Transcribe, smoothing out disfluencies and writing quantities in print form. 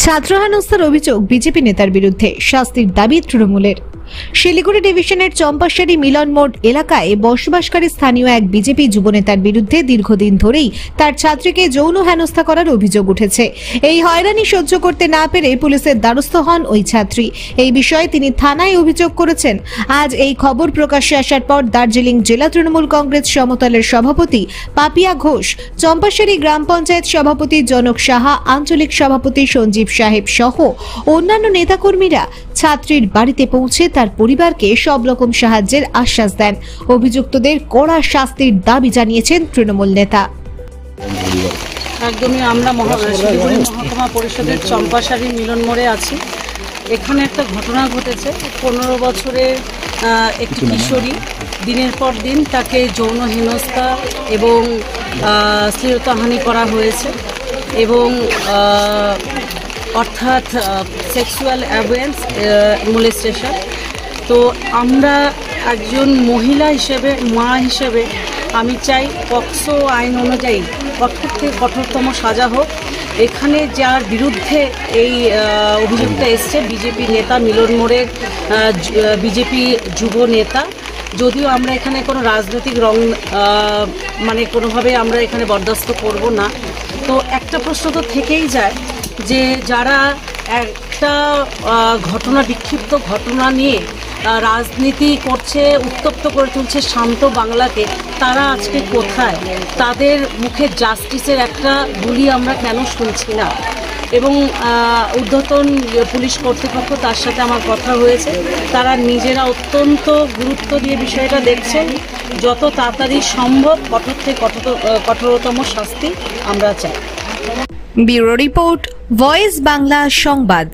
ছাত্র হেনস্থার অভিযোগ বিজেপি নেতার বিরুদ্ধে, শাস্তির দাবি তৃণমূলের। শিলিগুড়ি ডিভিশনের চম্পাশারি মিলন মোড় এলাকায় বসবাসকারী স্থানীয় এক বিজেপি যুবনেতার বিরুদ্ধে দীর্ঘদিন ধরেই তার ছাত্রীকে যৌন হেনস্থা করার অভিযোগ উঠেছে। এই হয়রানি সহ্য করতে না পেরে পুলিশের দ্বারস্থ হন ওই ছাত্রী। এই বিষয়ে তিনি থানায় অভিযোগ করেছেন। আজ এই খবর প্রকাশ্যে আসার পর দার্জিলিং জেলা তৃণমূল কংগ্রেস সমতলের সভাপতি পাপিয়া ঘোষ, চম্পাশারি গ্রাম পঞ্চায়েত সভাপতি জনক সাহা, আঞ্চলিক সভাপতি সঞ্জীব সাহেব সহ অন্যান্য নেতাকর্মীরা ছাত্রীর বাড়িতে পৌঁছে তার পরিবারকে সব রকম সাহায্যের আশ্বাস দেন। অভিযুক্তদের কড়া শাস্তির দাবি জানিয়েছেন তৃণমূল নেতা। একদমই আমরা শিলিগুড়ি মহকুমা পরিষদের চম্পাশারি মিলন মোড়ে আছি। এখানে একটা ঘটনা ঘটেছে। 15 বছরের একটি কিশোরী দিনের পর দিন তাকে যৌন হেনস্থা এবং শ্লীলতাহানি করা হয়েছে এবং অর্থাৎ সেক্সুয়াল অ্যাবিউজ মোলেস্টেশন। তো আমরা একজন মহিলা হিসেবে, মা হিসেবে আমি চাই পক্সো আইন অনুযায়ী কঠোর থেকে কঠোরতম সাজা হোক। এখানে যার বিরুদ্ধে এই অভিযোগটা এসছে বিজেপি নেতা, মিলন মোড়ের বিজেপি যুব নেতা। যদিও আমরা এখানে কোনো রাজনৈতিক রং মানে কোনোভাবে আমরা এখানে বরদাস্ত করব না। তো একটা প্রশ্ন তো থেকেই যায় যে যারা একটা ঘটনা, বিক্ষিপ্ত ঘটনা নিয়ে রাজনীতি করছে, উত্তপ্ত করে তুলছে শান্ত বাংলাকে, তারা আজকে কোথায়? তাদের মুখে জাস্টিসের একটা বুলি আমরা কেন শুনছি না? এবং ঊর্ধ্বতন পুলিশ কর্তৃপক্ষ, তার সাথে আমার কথা হয়েছে, তারা নিজেরা অত্যন্ত গুরুত্ব দিয়ে বিষয়টা দেখছেন। যত তাড়াতাড়ি সম্ভব কঠোর থেকে কঠোরতম শাস্তি আমরা চাই। ব্যুরো রিপোর্ট, ভয়েস বাংলা সংবাদ।